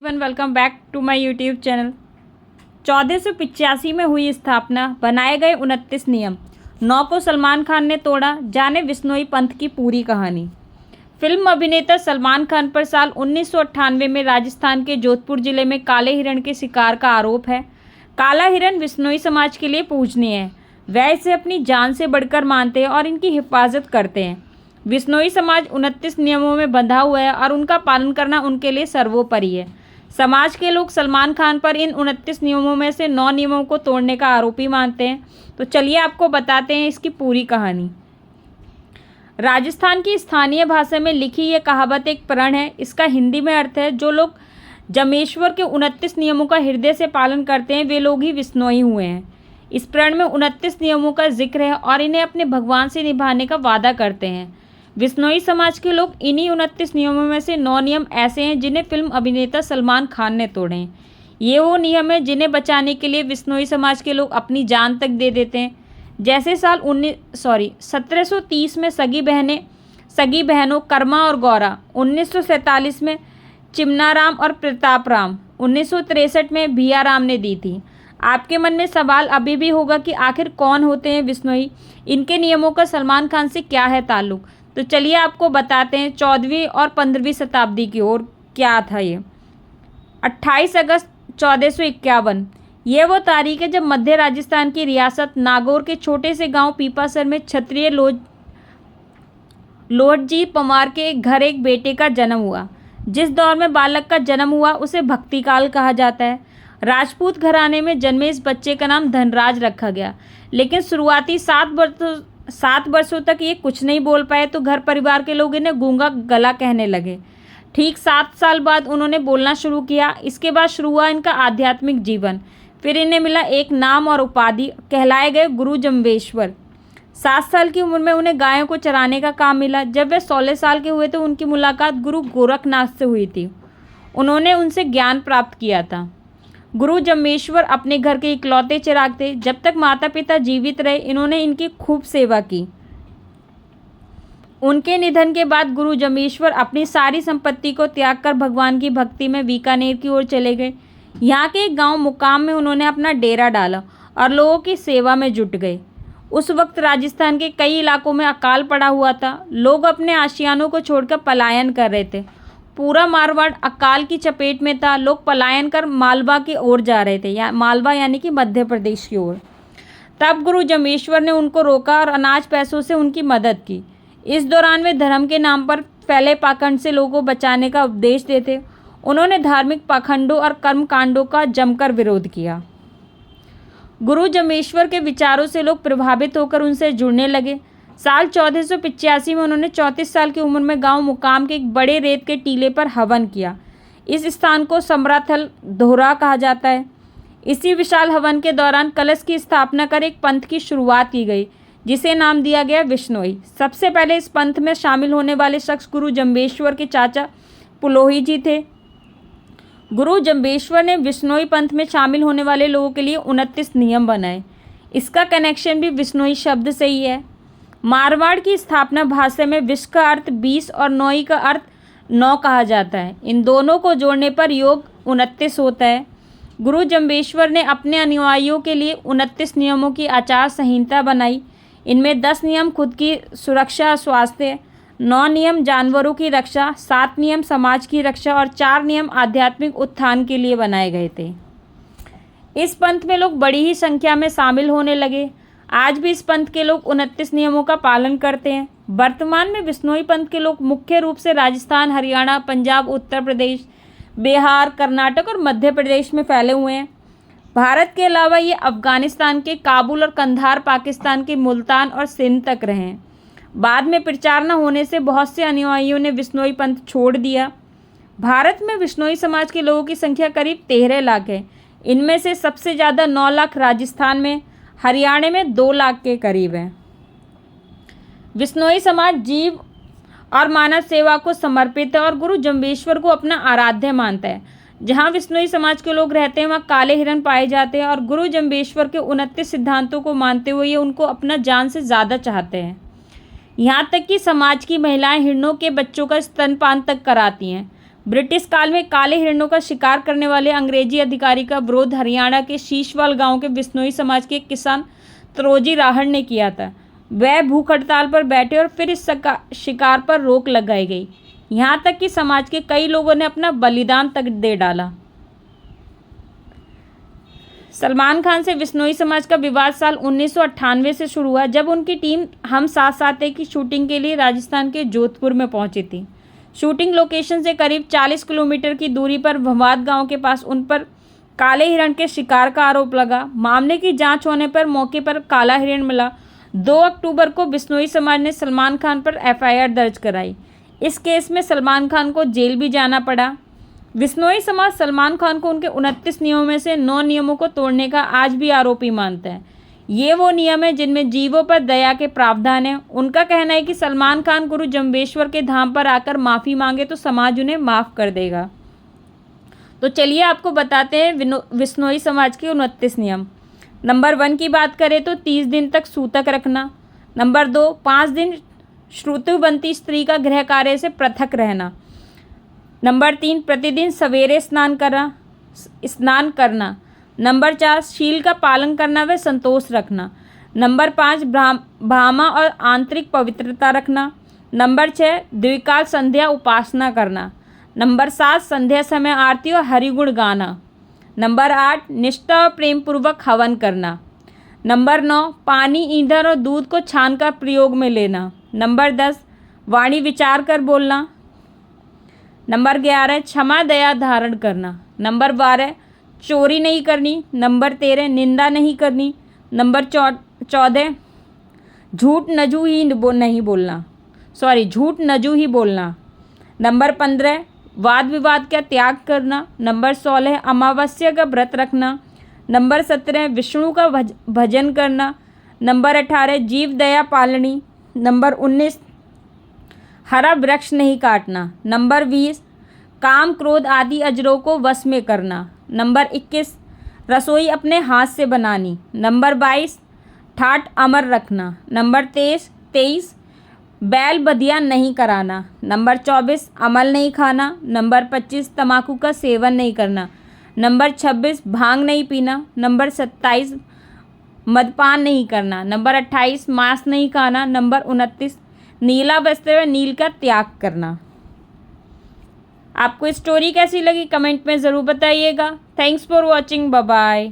Welcome back to my YouTube channel. 1485 में हुई स्थापना, बनाए गए 29 नियम, 9 को सलमान खान ने तोड़ा। जाने बिश्नोई पंथ की पूरी कहानी। फिल्म अभिनेता सलमान खान पर साल 1998 में राजस्थान के जोधपुर जिले में काले हिरण के शिकार का आरोप है। काला हिरण बिश्नोई समाज के लिए पूजनीय है। वह इसे अपनी जान से बढ़कर मानते हैं और इनकी हिफाजत करते हैं। बिश्नोई समाज 29 नियमों में बंधा हुआ है और उनका पालन करना उनके लिए सर्वोपरि है। समाज के लोग सलमान खान पर इन 29 नियमों में से 9 नियमों को तोड़ने का आरोपी मानते हैं। तो चलिए आपको बताते हैं इसकी पूरी कहानी। राजस्थान की स्थानीय भाषा में लिखी यह कहावत एक प्रण है। इसका हिंदी में अर्थ है, जो लोग जमेश्वर के 29 नियमों का हृदय से पालन करते हैं वे लोग ही बिश्नोई हुए हैं। इस प्रण में 29 नियमों का जिक्र है और इन्हें अपने भगवान से निभाने का वादा करते हैं। बिश्नोई समाज के लोग इन्हीं 29 नियमों में से 9 नियम ऐसे हैं जिन्हें फिल्म अभिनेता सलमान खान ने तोड़े हैं। ये वो नियम हैं जिन्हें बचाने के लिए बिश्नोई समाज के लोग अपनी जान तक दे देते हैं। जैसे साल 1730 में सगी बहनों कर्मा और गौरा, 1947 में चिमनाराम और प्रतापराम, 1963 में भियाराम ने दी थी। आपके मन में सवाल अभी भी होगा कि आखिर कौन होते हैं बिश्नोई, इनके नियमों का सलमान खान से क्या है ताल्लुक। तो चलिए आपको बताते हैं 14वीं और 15वीं शताब्दी की ओर क्या था ये। 28 अगस्त 1451 ये वो तारीख है जब मध्य राजस्थान की रियासत नागौर के छोटे से गांव पीपासर में क्षत्रिय लोहटजी पवार के घर एक बेटे का जन्म हुआ। जिस दौर में बालक का जन्म हुआ उसे भक्तिकाल कहा जाता है। राजपूत घराने में जन्मे इस बच्चे का नाम धनराज रखा गया, लेकिन शुरुआती 7 वर्षों तक ये कुछ नहीं बोल पाए तो घर परिवार के लोग इन्हें गूंगा गला कहने लगे। ठीक 7 साल बाद उन्होंने बोलना शुरू किया। इसके बाद शुरू हुआ इनका आध्यात्मिक जीवन। फिर इन्हें मिला एक नाम और उपाधि, कहलाए गए गुरु जम्बेश्वर। 7 साल की उम्र में उन्हें गायों को चराने का काम मिला। जब वे 16 साल के हुए तो उनकी मुलाकात गुरु गोरखनाथ से हुई थी। उन्होंने उनसे ज्ञान प्राप्त किया था। गुरु जम्बेश्वर अपने घर के इकलौते चिराग थे। जब तक माता पिता जीवित रहे इन्होंने इनकी खूब सेवा की। उनके निधन के बाद गुरु जम्बेश्वर अपनी सारी संपत्ति को त्याग कर भगवान की भक्ति में बीकानेर की ओर चले गए। यहाँ के एक गांव मुकाम में उन्होंने अपना डेरा डाला और लोगों की सेवा में जुट गए। उस वक्त राजस्थान के कई इलाकों में अकाल पड़ा हुआ था। लोग अपने आशियानों को छोड़कर पलायन कर रहे थे। पूरा मारवाड़ अकाल की चपेट में था। लोग पलायन कर मालवा की ओर जा रहे थे, मालवा यानी कि मध्य प्रदेश की ओर। तब गुरु जम्बेश्वर ने उनको रोका और अनाज पैसों से उनकी मदद की। इस दौरान वे धर्म के नाम पर फैले पाखंड से लोगों को बचाने का उपदेश देते। उन्होंने धार्मिक पाखंडों और कर्मकांडों का जमकर विरोध किया। गुरु जम्बेश्वर के विचारों से लोग प्रभावित होकर उनसे जुड़ने लगे। साल 1485 में उन्होंने 34 साल की उम्र में गांव मुकाम के एक बड़े रेत के टीले पर हवन किया। इस स्थान को समराथल दोहरा कहा जाता है। इसी विशाल हवन के दौरान कलश की स्थापना कर एक पंथ की शुरुआत की गई, जिसे नाम दिया गया बिश्नोई। सबसे पहले इस पंथ में शामिल होने वाले शख्स गुरु जम्बेश्वर के चाचा पुलोही जी थे। गुरु जम्बेश्वर ने बिश्नोई पंथ में शामिल होने वाले लोगों के लिए 29 नियम बनाए। इसका कनेक्शन भी बिश्नोई शब्द से ही है। मारवाड़ की स्थापना भाषा में विश का अर्थ 20 और नोई का अर्थ 9 कहा जाता है। इन दोनों को जोड़ने पर योग 29 होता है। गुरु जम्बेश्वर ने अपने अनुयायियों के लिए 29 नियमों की आचार संहिता बनाई। इनमें 10 नियम खुद की सुरक्षा और स्वास्थ्य, 9 नियम जानवरों की रक्षा, 7 नियम समाज की रक्षा और 4 नियम आध्यात्मिक उत्थान के लिए बनाए गए थे। इस पंथ में लोग बड़ी ही संख्या में शामिल होने लगे। आज भी इस पंथ के लोग 29 नियमों का पालन करते हैं। वर्तमान में बिश्नोई पंथ के लोग मुख्य रूप से राजस्थान, हरियाणा, पंजाब, उत्तर प्रदेश, बिहार, कर्नाटक और मध्य प्रदेश में फैले हुए हैं। भारत के अलावा ये अफगानिस्तान के काबुल और कंधार, पाकिस्तान के मुल्तान और सिंध तक रहे हैं। बाद में प्रचार न होने से बहुत से अनुयायियों ने बिश्नोई पंथ छोड़ दिया। भारत में बिश्नोई समाज के लोगों की संख्या करीब 13 लाख है। इनमें से सबसे ज़्यादा 9 लाख राजस्थान में, हरियाणा में 2 लाख के करीब है। बिश्नोई समाज जीव और मानव सेवा को समर्पित है और गुरु जम्बेश्वर को अपना आराध्य मानता है। जहाँ बिश्नोई समाज के लोग रहते हैं वहाँ काले हिरण पाए जाते हैं और गुरु जम्बेश्वर के 29 सिद्धांतों को मानते हुए ये उनको अपना जान से ज़्यादा चाहते हैं। यहाँ तक कि समाज की महिलाएं हिरणों के बच्चों का स्तनपान तक कराती हैं। ब्रिटिश काल में काले हिरणों का शिकार करने वाले अंग्रेजी अधिकारी का विरोध हरियाणा के शीशवाल गांव के बिश्नोई समाज के एक किसान तरोजी राहड़ ने किया था। वह भूख हड़ताल पर बैठे और फिर इस शिकार पर रोक लगाई गई। यहाँ तक कि समाज के कई लोगों ने अपना बलिदान तक दे डाला। सलमान खान से बिश्नोई समाज का विवाद साल 1998 से शुरू हुआ, जब उनकी टीम हम साथ साथ हैं की शूटिंग के लिए राजस्थान के जोधपुर में पहुंची थी। शूटिंग लोकेशन से करीब 40 किलोमीटर की दूरी पर भवाद गांव के पास उन पर काले हिरण के शिकार का आरोप लगा। मामले की जांच होने पर मौके पर काला हिरण मिला। 2 अक्टूबर को बिश्नोई समाज ने सलमान खान पर एफआईआर दर्ज कराई। इस केस में सलमान खान को जेल भी जाना पड़ा। बिश्नोई समाज सलमान खान को उनके 29 नियमों में से 9 नियमों को तोड़ने का आज भी आरोपी मानता है। ये वो नियम है जिनमें जीवों पर दया के प्रावधान हैं। उनका कहना है कि सलमान खान गुरु जम्बेश्वर के धाम पर आकर माफ़ी मांगे तो समाज उन्हें माफ़ कर देगा। तो चलिए आपको बताते हैं बिश्नोई समाज के 29 नियम। नंबर 1 की बात करें तो 30 दिन तक सूतक रखना। नंबर 2, 5 दिन श्रुतुवंती स्त्री का गृह कार्य से पृथक रहना। नंबर 3, प्रतिदिन सवेरे स्नान करना। नंबर 4, शील का पालन करना व संतोष रखना। नंबर 5, भामा और आंतरिक पवित्रता रखना। नंबर 6, द्विकाल संध्या उपासना करना। नंबर 7, संध्या समय आरती और हरिगुण गाना। नंबर 8, निष्ठा और प्रेम पूर्वक हवन करना। नंबर 9, पानी, ईंधन और दूध को छान कर प्रयोग में लेना। नंबर 10, वाणी विचार कर बोलना। नंबर 11, क्षमा दया धारण करना। नंबर 12, चोरी नहीं करनी। नंबर 13, निंदा नहीं करनी। नंबर 14, झूठ नजू ही बोलना। नंबर 15, वाद विवाद का त्याग करना। नंबर 16, अमावस्या का व्रत रखना। नंबर 17, विष्णु का भजन करना। नंबर 18, जीव दया पालनी। नंबर 19, हरा वृक्ष नहीं काटना। नंबर 20, काम क्रोध आदि अजरों को वश में करना। नंबर 21, रसोई अपने हाथ से बनानी। नंबर 22, ठाठ अमर रखना। नंबर 23, बैल बधिया नहीं कराना। नंबर 24, अमल नहीं खाना। नंबर 25, तम्बाकू का सेवन नहीं करना। नंबर 26, भांग नहीं पीना। नंबर 27, मदपान नहीं करना। नंबर 28, मांस नहीं खाना। नंबर 29, नीला वस्त्र व नील का त्याग करना। आपको स्टोरी कैसी लगी कमेंट में ज़रूर बताइएगा। Thanks for watching, bye bye.